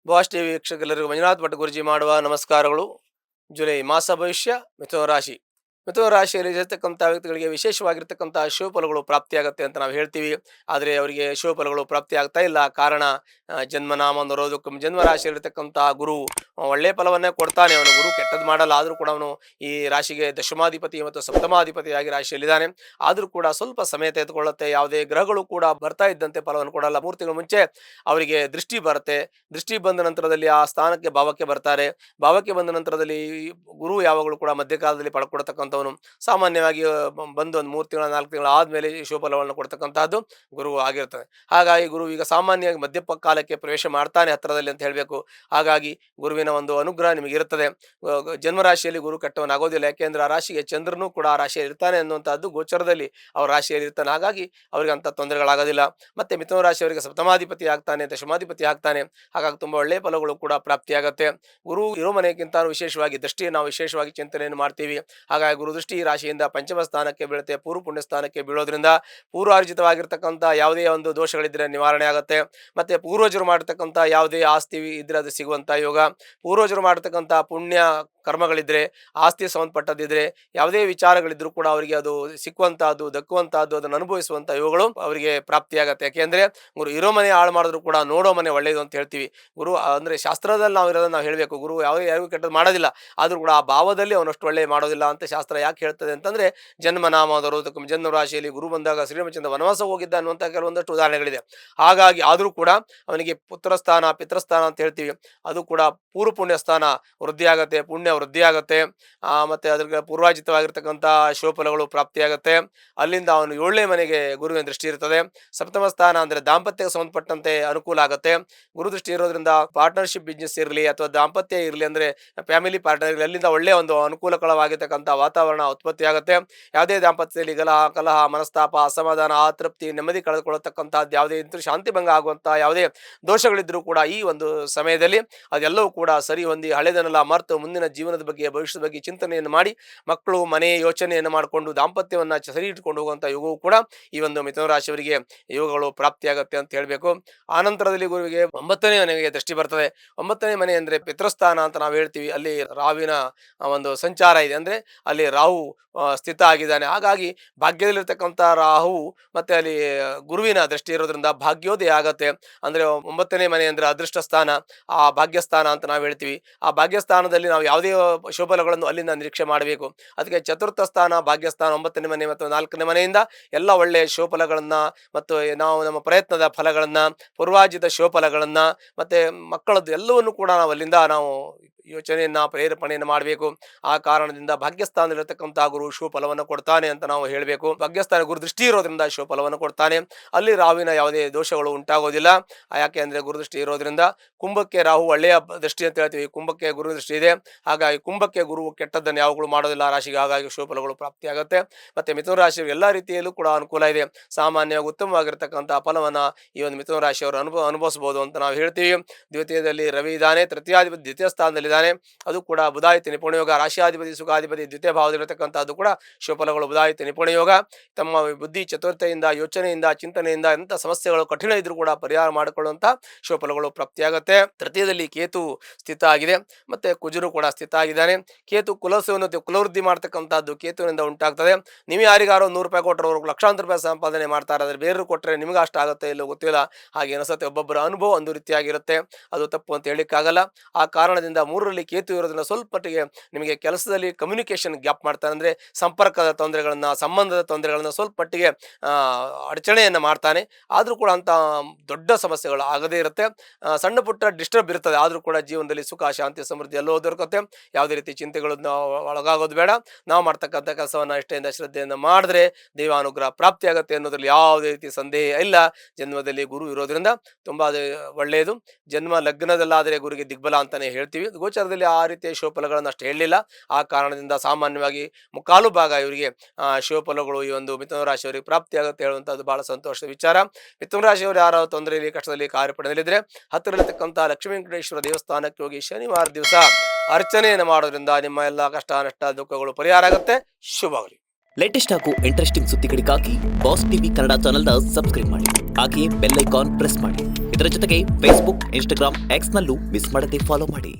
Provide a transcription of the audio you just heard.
Boss TV ವೀಕ್ಷಕರೆಲ್ಲರಿಗೂ Manjunath Bhat ಗುರುಜಿ ಮಾಡುವ ನಮಸ್ಕಾರಗಳು. July ಮಾಸ ಭವಿಷ್ಯ ಮಿಥುನ ರಾಶಿ. ಮಿಥುನ ರಾಶಿಯಲ್ಲಿ ಇರತಕ್ಕಂಥ ವ್ಯಕ್ತಿಗಳಿಗೆ ವಿಶೇಷವಾಗಿರ್ತಕ್ಕಂಥ ಶುಭಫಲಗಳು ಪ್ರಾಪ್ತಿಯಾಗುತ್ತೆ ಅಂತ ನಾವು ಹೇಳ್ತೀವಿ. ಆದರೆ ಅವರಿಗೆ ಶುಭಫಲಗಳು ಪ್ರಾಪ್ತಿ ಆಗ್ತಾ ಇಲ್ಲ. ಕಾರಣ ಜನ್ಮನಾಮ ಅನ್ನೋದಕ್ಕೂ ಜನ್ಮ ರಾಶಿಯಲ್ಲಿರ್ತಕ್ಕಂಥ ಗುರು ಒಳ್ಳೆ ಫಲವನ್ನೇ ಕೊಡ್ತಾನೆ. ಅವನು ಗುರು ಕೆಟ್ಟದ್ದು ಮಾಡಲ್ಲ. ಆದರೂ ಕೂಡ ಅವನು ಈ ರಾಶಿಗೆ ದಶಮಾಧಿಪತಿ ಮತ್ತು ಸಪ್ತಮಾಧಿಪತಿಯಾಗಿ ರಾಶಿಯಲ್ಲಿದ್ದಾನೆ. ಆದರೂ ಕೂಡ ಸ್ವಲ್ಪ ಸಮಯ ತೆಗೆದುಕೊಳ್ಳುತ್ತೆ. ಯಾವುದೇ ಗ್ರಹಗಳು ಕೂಡ ಬರ್ತಾ ಇದ್ದಂತೆ ಫಲವನ್ನು ಕೊಡಲ್ಲ. 3 ತಿಂಗಳ ಮುಂಚೆ ಅವರಿಗೆ ದೃಷ್ಟಿ ಬರುತ್ತೆ. ದೃಷ್ಟಿ ಬಂದ ನಂತರದಲ್ಲಿ ಆ ಸ್ಥಾನಕ್ಕೆ ಭಾವಕ್ಕೆ ಬರ್ತಾರೆ. ಭಾವಕ್ಕೆ ಬಂದ ನಂತರದಲ್ಲಿ ಗುರು ಯಾವಾಗಲೂ ಕೂಡ ಮಧ್ಯಕಾಲದಲ್ಲಿ ಪಡ್ಕೊಡ್ತಕ್ಕಂಥವನು. ಸಾಮಾನ್ಯವಾಗಿ ಬಂದು ಒಂದು 3 ತಿಂಗಳ 4 ತಿಂಗಳ ಆದ್ಮೇಲೆ ಶುಭಫಲವನ್ನು ಕೊಡ್ತಕ್ಕಂಥದ್ದು ಗುರು ಆಗಿರ್ತದೆ. ಹಾಗಾಗಿ ಗುರು ಈಗ ಸಾಮಾನ್ಯವಾಗಿ ಮಧ್ಯಪ ಕಾಲಕ್ಕೆ ಪ್ರವೇಶ ಮಾಡ್ತಾನೆ ಹತ್ತಿರದಲ್ಲಿ ಅಂತ ಹೇಳಬೇಕು. ಹಾಗಾಗಿ ಗುರುವಿನ ಒಂದು ಅನುಗ್ರಹ ನಿಮಗೆ ಇರುತ್ತದೆ. ಜನ್ಮರಾಶಿಯಲ್ಲಿ ಗುರು ಕೆಟ್ಟವನಾಗೋದಿಲ್ಲ. ಯಾಕೆಂದ್ರೆ ಆ ರಾಶಿಗೆ ಚಂದ್ರನೂ ಕೂಡ ಆ ರಾಶಿಯಲ್ಲಿ ಇರ್ತಾನೆ ಅನ್ನುವಂಥದ್ದು ಗೋಚರದಲ್ಲಿ ಅವ್ರ ರಾಶಿಯಲ್ಲಿ ಇರ್ತಾನೆ. ಹಾಗಾಗಿ ಅವ್ರಿಗೆ ಅಂಥ ತೊಂದರೆಗಳಾಗೋದಿಲ್ಲ. ಮತ್ತೆ ಮಿಥುನ ರಾಶಿಯವರಿಗೆ ಸಪ್ತಮಾಧಿಪತಿ ಆಗ್ತಾನೆ, ದಶಮಾಧಿಪತಿ ಆಗ್ತಾನೆ. ಹಾಗಾಗಿ ತುಂಬಾ ಒಳ್ಳೆಯ ಫಲಗಳು ಕೂಡ ಪ್ರಾಪ್ತಿಯಾಗತ್ತೆ. ಗುರು ಇರೋ ಮನೆಗಿಂತ ವಿಶೇಷವಾಗಿ ದೃಷ್ಟಿಯನ್ನು ನಾವು ವಿಶೇಷವಾಗಿ ಚಿಂತನೆಯನ್ನು ಮಾಡ್ತೀವಿ. ಹಾಗಾಗಿ ಗುರು ದೃಷ್ಟಿ ರಾಶಿಯಿಂದ ಪಂಚಮ ಸ್ಥಾನಕ್ಕೆ ಬೀಳುತ್ತೆ, ಪೂರ್ವ ಪುಣ್ಯ ಸ್ಥಾನಕ್ಕೆ ಬೀಳೋದ್ರಿಂದ ಪೂರ್ವಾರ್ಜಿತವಾಗಿರ್ತಕ್ಕಂಥ ಯಾವುದೇ ಒಂದು ದೋಷಗಳಿದ್ರೆ ನಿವಾರಣೆ ಆಗುತ್ತೆ. ಮತ್ತೆ ಪೂರ್ವಜರು ಮಾಡಿರ್ತಕ್ಕಂಥ ಯಾವುದೇ ಆಸ್ತಿ ಇದ್ರೆ ಅದು ಸಿಗುವಂಥ ಯೋಗ, ಪೂರ್ವಜರು ಮಾಡಿರ್ತಕ್ಕಂಥ ಪುಣ್ಯ ಕರ್ಮಗಳಿದ್ರೆ, ಆಸ್ತಿ ಸಂಬಂಧಪಟ್ಟದಿದ್ರೆ, ಯಾವುದೇ ವಿಚಾರಗಳಿದ್ರು ಕೂಡ ಅವರಿಗೆ ಅದು ಸಿಕ್ಕುವಂತಹದ್ದು, ದಕ್ಕುವಂತಹದ್ದು, ಅದನ್ನು ಅನುಭವಿಸುವಂತ ಯೋಗಗಳು ಅವರಿಗೆ ಪ್ರಾಪ್ತಿಯಾಗತ್ತೆ. ಯಾಕೆಂದ್ರೆ ಗುರು ಇರೋ ಮನೆ ಹಾಳು ಮಾಡಿದ್ರು ಕೂಡ ನೋಡೋ ಮನೆ ಒಳ್ಳೆಯದು ಅಂತ ಹೇಳ್ತೀವಿ. ಗುರು ಅಂದ್ರೆ ಶಾಸ್ತ್ರದಲ್ಲಿ ನಾವು ಇರೋದನ್ನ ನಾವು ಹೇಳಬೇಕು. ಗುರು ಯಾರಿಗೂ ಕೆಟ್ಟದ್ದು ಮಾಡೋದಿಲ್ಲ. ಆದ್ರೂ ಕೂಡ ಆ ಭಾವದಲ್ಲಿ ಅವನಷ್ಟು ಒಳ್ಳೆ ಮಾಡೋದಿಲ್ಲ ಅಂತ ಶಾಸ್ತ್ರ ಯಾಕೆ ಹೇಳ್ತದೆ ಅಂತಂದ್ರೆ, ಜನ್ಮನಾಮದವರು ಜನ್ಮ ರಾಶಿಯಲ್ಲಿ ಗುರು ಬಂದಾಗ ಶ್ರೀರಾಮಚಂದ್ರ ವನವಾಸ ಹೋಗಿದ್ದ ಅನ್ನುವಂಥ ಕೆಲವೊಂದಷ್ಟು ಉದಾಹರಣೆಗಳಿದೆ. ಹಾಗಾಗಿ ಆದ್ರೂ ಕೂಡ ಅವನಿಗೆ ಪುತ್ರಸ್ಥಾನ ಪಿತೃಸ್ಥಾನ ಅಂತ ಹೇಳ್ತೀವಿ, ಅದು ಕೂಡ ಪೂರ್ವ ಪುಣ್ಯ ಸ್ಥಾನ ವೃದ್ಧಿ ಆಗತ್ತೆ, ಪುಣ್ಯ ವೃದ್ಧಿ ಆಗತ್ತೆ. ಮತ್ತೆ ಅದ್ರ ಪೂರ್ವಾಜಿತವಾಗಿರ್ತಕ್ಕಂಥ ಶುಭಫಲಗಳು ಪ್ರಾಪ್ತಿಯಾಗತ್ತೆ. ಅಲ್ಲಿಂದ ಅವನು 7ನೇ ಮನೆಗೆ ಗುರುವಿನ ದೃಷ್ಟಿ ಇರ್ತದೆ. ಸಪ್ತಮ ಸ್ಥಾನ ಅಂದ್ರೆ ದಾಂಪತ್ಯಕ್ಕೆ ಸಂಬಂಧಪಟ್ಟಂತೆ ಅನುಕೂಲ ಆಗುತ್ತೆ. ಗುರು ದೃಷ್ಟಿ ಇರೋದ್ರಿಂದ ಪಾರ್ಟ್ನರ್ಶಿಪ್ ಬಿಸ್ನೆಸ್ ಇರಲಿ ಅಥವಾ ದಾಂಪತ್ಯ ಇರಲಿ, ಅಂದ್ರೆ ಫ್ಯಾಮಿಲಿ ಪಾರ್ಟ್ನರ್ ಇರಲಿ, ಅಲ್ಲಿಂದ ಒಳ್ಳೆಯ ಒಂದು ಅನುಕೂಲಕರವಾಗಿರ್ತಕ್ಕಂಥ ವಾತಾವರಣ ಉತ್ಪತ್ತಿ ಆಗುತ್ತೆ. ಯಾವುದೇ ದಾಂಪತ್ಯದಲ್ಲಿ ಕಲಹ, ಮನಸ್ತಾಪ, ಅಸಮಾಧಾನ, ಅತೃಪ್ತಿ, ನೆಮ್ಮದಿ ಕಳೆದುಕೊಳ್ಳತಕ್ಕಂಥದ್ದು ಯಾವುದೇ ಶಾಂತಿ ಭಂಗ ಆಗುವಂತಹ ಯಾವುದೇ ದೋಷಗಳಿದ್ರೂ ಕೂಡ ಈ ಒಂದು ಸಮಯದಲ್ಲಿ ಅದೆಲ್ಲವೂ ಕೂಡ ಸರಿ ಹೊಂದಿ ಹಳೆದನ್ನೆಲ್ಲ ಮರೆತು ಮುಂದಿನ ಜೀವನದ ಬಗ್ಗೆ, ಭವಿಷ್ಯದ ಬಗ್ಗೆ ಚಿಂತನೆಯನ್ನು ಮಾಡಿ ಮಕ್ಕಳು ಮನೆ ಯೋಚನೆಯನ್ನು ಮಾಡಿಕೊಂಡು ದಾಂಪತ್ಯವನ್ನ ಸರಿ ಇಟ್ಕೊಂಡು ಹೋಗುವಂತ ಯೋಗವು ಕೂಡ ಈ ಒಂದು ಮಿಥುನ ರಾಶಿಯವರಿಗೆ ಯೋಗಗಳು ಪ್ರಾಪ್ತಿಯಾಗತ್ತೆ ಅಂತ ಹೇಳ್ಬೇಕು. ಆನಂತರದಲ್ಲಿ ಗುರುವಿಗೆ 9ನೇ ಮನೆಗೆ ದೃಷ್ಟಿ ಬರ್ತದೆ. 9ನೇ ಮನೆ ಅಂದ್ರೆ ಪಿತೃಸ್ಥಾನ ಅಂತ ನಾವು ಹೇಳ್ತೀವಿ. ಅಲ್ಲಿ ರಾಹುವಿನ ಒಂದು ಸಂಚಾರ ಇದೆ. ಅಂದ್ರೆ ಅಲ್ಲಿ ರಾಹು ಸ್ಥಿತ ಆಗಿದ್ದಾನೆ. ಹಾಗಾಗಿ ಭಾಗ್ಯದಲ್ಲಿರ್ತಕ್ಕಂಥ ರಾಹು ಮತ್ತೆ ಅಲ್ಲಿ ಗುರುವಿನ ದೃಷ್ಟಿ ಇರೋದ್ರಿಂದ ಭಾಗ್ಯೋದಯ ಆಗತ್ತೆ. ಅಂದ್ರೆ 9ನೇ ಮನೆ ಅಂದ್ರೆ ಅದೃಷ್ಟ ಸ್ಥಾನ, ಆ ಭಾಗ್ಯಸ್ಥಾನ ಅಂತ ನಾವು ಹೇಳ್ತೀವಿ. ಆ ಭಾಗ್ಯಸ್ಥಾನದಲ್ಲಿ ನಾವು ಯಾವುದೇ ಶುಭಫಲಗಳನ್ನು ಅಲ್ಲಿಂದ ನಿರೀಕ್ಷೆ ಮಾಡಬೇಕು. ಅದಕ್ಕೆ ಚತುರ್ಥ ಸ್ಥಾನ ಭಾಗ್ಯಸ್ಥಾನ 9ನೇ ಮನೆ ಮತ್ತು 4ನೇ ಮನೆಯಿಂದ ಎಲ್ಲ ಒಳ್ಳೆಯ ಶುಭಫಲಗಳನ್ನ ಮತ್ತು ನಾವು ನಮ್ಮ ಪ್ರಯತ್ನದ ಫಲಗಳನ್ನ, ಪೂರ್ವಾರ್ಜಿತ ಶುಭಫಲಗಳನ್ನ ಮತ್ತೆ ಮಕ್ಕಳದ್ದು ಎಲ್ಲವನ್ನು ಕೂಡ ನಾವು ಅಲ್ಲಿಂದ ನಾವು ಯೋಚನೆಯನ್ನ ಪ್ರೇರೇಪಣೆಯನ್ನು ಮಾಡಬೇಕು. ಆ ಕಾರಣದಿಂದ ಭಾಗ್ಯಸ್ಥಾನದಲ್ಲಿರತಕ್ಕಂಥ ಗುರು ಶುಭಫಲವನ್ನು ಕೊಡ್ತಾನೆ ಅಂತ ನಾವು ಹೇಳಬೇಕು. ಭಾಗ್ಯಸ್ಥಾನ ಗುರು ದೃಷ್ಟಿ ಇರೋದ್ರಿಂದ ಶುಭಫಲವನ್ನು ಕೊಡ್ತಾನೆ. ಅಲ್ಲಿ ರಾಹುವಿನ ಯಾವುದೇ ದೋಷಗಳು ಉಂಟಾಗೋದಿಲ್ಲ. ಯಾಕೆ ಅಂದ್ರೆ ಗುರುದೃಷ್ಟಿ ಇರೋದ್ರಿಂದ ಕುಂಭಕ್ಕೆ ರಾಹು ಒಳ್ಳೆಯ ದೃಷ್ಟಿ ಅಂತ ಹೇಳ್ತೀವಿ, ಕುಂಭಕ್ಕೆ ಗುರು ದೃಷ್ಟಿ ಇದೆ. ಹಾಗಾಗಿ ಕುಂಭಕ್ಕೆ ಗುರು ಕೆಟ್ಟದ್ದನ್ನು ಯಾವಾಗಲೂ ಮಾಡೋದಿಲ್ಲ ರಾಶಿಗೆ. ಹಾಗಾಗಿ ಶುಭಫಲಗಳು ಪ್ರಾಪ್ತಿಯಾಗುತ್ತೆ. ಮತ್ತೆ ಮಿಥುನ ರಾಶಿಯವರು ಎಲ್ಲ ರೀತಿಯಲ್ಲೂ ಕೂಡ ಅನುಕೂಲ ಇದೆ. ಸಾಮಾನ್ಯವಾಗಿ ಉತ್ತಮವಾಗಿರ್ತಕ್ಕಂಥ ಫಲವನ್ನ ಈ ಒಂದು ಮಿಥುನ ರಾಶಿಯವರು ಅನುಭವಿಸಬಹುದು ಅಂತ ನಾವು ಹೇಳ್ತೀವಿ. ದ್ವಿತೀಯದಲ್ಲಿ ರವಿ ಇದ್ದಾನೆ, ತೃತೀಯಾಧಿಪತಿ ದ್ವಿತೀಯ ಸ್ಥಾನದಲ್ಲಿದ್ದಾನೆ. ಅದು ಕೂಡ ಬುಧಾಯಿತ ನಿಪುಣ ಯೋಗ. ರಾಶಿಯಾಧಿಪತಿ ಸುಖಾಧಿಪತಿ ದ್ವಿತೀಯ ಭಾವದಲ್ಲಿರತಕ್ಕಂಥದ್ದು ಕೂಡ ಶುಭಫಲಗಳು. ಬುಧಾಯಿತ ನಿಪುಣ ಯೋಗ ತಮ್ಮ ಬುದ್ಧಿ ಚತುರತೆಯಿಂದ, ಯೋಚನೆಯಿಂದ, ಚಿಂತನೆಯಿಂದ ಎಂಥ ಸಮಸ್ಯೆಗಳು ಕಠಿಣ ಇದ್ರೂ ಕೂಡ ಪರಿಹಾರ ಮಾಡಿಕೊಳ್ಳುವಂತ ಶುಭಫಲಗಳು ಪ್ರಾಪ್ತಿಯಾಗುತ್ತೆ. ತೃತೀಯದಲ್ಲಿ ಕೇತು ಸ್ಥಿತ ಆಗಿದೆ, ಮತ್ತೆ ಕುಜನು ಕೂಡ ಸ್ಥಿತ ಆಗಿದ್ದಾನೆ. ಕೇತು ಕುಲವೃದ್ಧಿ ಮಾಡ್ತಕ್ಕಂಥದ್ದು ಕೇತುವಿನಿಂದ ಉಂಟಾಗ್ತದೆ. ನೀವು ಯಾರಿಗಾರೋ 100 ರೂಪಾಯಿ ಕೊಟ್ಟರೆ ಅವ್ರಿಗೆ ಲಕ್ಷಾಂತರ ರೂಪಾಯಿ ಸಂಪಾದನೆ ಮಾಡ್ತಾರೆ. ಅದ್ರ ಬೇರೆ ಕೊಟ್ಟರೆ ನಿಮ್ಗೆ ಅಷ್ಟು ಆಗುತ್ತೆ ಇಲ್ಲೋ ಗೊತ್ತಿಲ್ಲ. ಹಾಗೆ ಅನಿಸುತ್ತೆ. ಒಬ್ಬೊಬ್ಬರ ಅನುಭವ ಒಂದು ರೀತಿಯಾಗಿರುತ್ತೆ. ಅದು ತಪ್ಪು ಅಂತ ಹೇಳಿಕ್ಕಾಗಲ್ಲ. ಆ ಕಾರಣದಿಂದ 3ರಲ್ಲಿ ಕೇತು ಇರೋದ್ರಿಂದ ಸ್ವಲ್ಪ ಮಟ್ಟಿಗೆ ನಿಮಗೆ ಕೆಲಸದಲ್ಲಿ ಕಮ್ಯುನಿಕೇಶನ್ ಗ್ಯಾಪ್ ಮಾಡ್ತಾನೆ. ಅಂದ್ರೆ ಸಂಪರ್ಕದ ತೊಂದರೆಗಳನ್ನ, ಸಂಬಂಧದ ತೊಂದರೆಗಳನ್ನ ಸ್ವಲ್ಪ ಮಟ್ಟಿಗೆ ಅಡಚಣೆಯನ್ನ ಮಾಡ್ತಾನೆ. ಆದ್ರೂ ಕೂಡ ಅಂತ ದೊಡ್ಡ ಸಮಸ್ಯೆಗಳು ಆಗದೇ ಇರುತ್ತೆ. ಸಣ್ಣ ಪುಟ್ಟ ಡಿಸ್ಟರ್ಬ್ ಇರ್ತದೆ. ಆದ್ರೂ ಕೂಡ ಜೀವನದಲ್ಲಿ ಸುಖ, ಶಾಂತಿ, ಸಮೃದ್ಧಿ ಎಲ್ಲೋ ದೊರಕುತ್ತೆ. ಯಾವುದೇ ರೀತಿ ಚಿಂತೆಗಳು ಒಳಗಾಗೋದು ಬೇಡ. ನಾವು ಮಾಡ್ತಕ್ಕಂಥ ಕೆಲಸವನ್ನ ಇಷ್ಟೆಯಿಂದ ಶ್ರದ್ಧೆಯಿಂದ ಮಾಡಿದ್ರೆ ದೈವಾನುಗ್ರಹ ಪ್ರಾಪ್ತಿ ಆಗುತ್ತೆ ಅನ್ನೋದ್ರಲ್ಲಿ ಯಾವುದೇ ರೀತಿ ಸಂದೇಹ ಇಲ್ಲ. ಜನ್ಮದಲ್ಲಿ ಗುರು ಇರೋದ್ರಿಂದ ತುಂಬಾ ಒಳ್ಳೆಯದು. ಜನ್ಮ ಲಗ್ನದಲ್ಲಾದರೆ ಗುರುಗೆ ದಿಗ್ಬಲ ಅಂತಾನೆ ಹೇಳ್ತೀವಿ. ಗೋಚರದಲ್ಲಿ ಆ ರೀತಿಯ ಶುಭಫಲಗಳನ್ನು ಅಷ್ಟು ಹೇಳಲಿಲ್ಲ. ಆ ಕಾರಣದಿಂದ ಸಾಮಾನ್ಯವಾಗಿ ಮುಕ್ಕಾಲು ಭಾಗ ಇವರಿಗೆ ಶುಭಫಲಗಳು ಈ ಒಂದು ಮಿಥುನ ರಾಶಿಯವರಿಗೆ ಪ್ರಾಪ್ತಿಯಾಗುತ್ತೆ ಹೇಳುವಂಥದ್ದು ಬಹಳ ಸಂತೋಷದ ವಿಚಾರ. ಮಿಥುನ ರಾಶಿಯವರು ಯಾರೋ ತೊಂದರೆಯಲ್ಲಿ, ಕಷ್ಟದಲ್ಲಿ, ಕಾರ್ಯಪಡೆಯಲ್ಲಿದ್ದರೆ ಹತ್ತಿರಲಿರ್ತಕ್ಕಂಥ ಲಕ್ಷ್ಮೀ ವೆಂಕಟೇಶ್ವರ ದೇವಸ್ಥಾನಕ್ಕೆ ಹೋಗಿ ಶನಿವಾರ ದಿವಸ ಅರ್ಚನೆಯನ್ನು ಮಾಡೋದ್ರಿಂದ ನಿಮ್ಮ ಎಲ್ಲ ಕಷ್ಟ, ನಷ್ಟ, ದುಃಖಗಳು ಪರಿಹಾರ ಆಗುತ್ತೆ. ಶುಭವಾಗಲಿ. ಲೇಟೆಸ್ಟ್ ಹಾಗೂ ಇಂಟ್ರೆಸ್ಟಿಂಗ್ ಸುದ್ದಿಗಳಿಗಾಗಿ ಬಾಸ್ ಟಿವಿ ಕನ್ನಡ ಚಾನೆಲ್ನ ಸಬ್ಸ್ಕ್ರೈಬ್ ಮಾಡಿ. ಹಾಗೆಯೇ ಬೆಲ್ ಐಕಾನ್ ಪ್ರೆಸ್ ಮಾಡಿ. ಇದರ ಜೊತೆಗೆ ಫೇಸ್ಬುಕ್, ಇನ್ಸ್ಟಾಗ್ರಾಂ, ಎಕ್ಸ್ನಲ್ಲೂ ಮಿಸ್ ಮಾಡದೆ ಫಾಲೋ ಮಾಡಿ.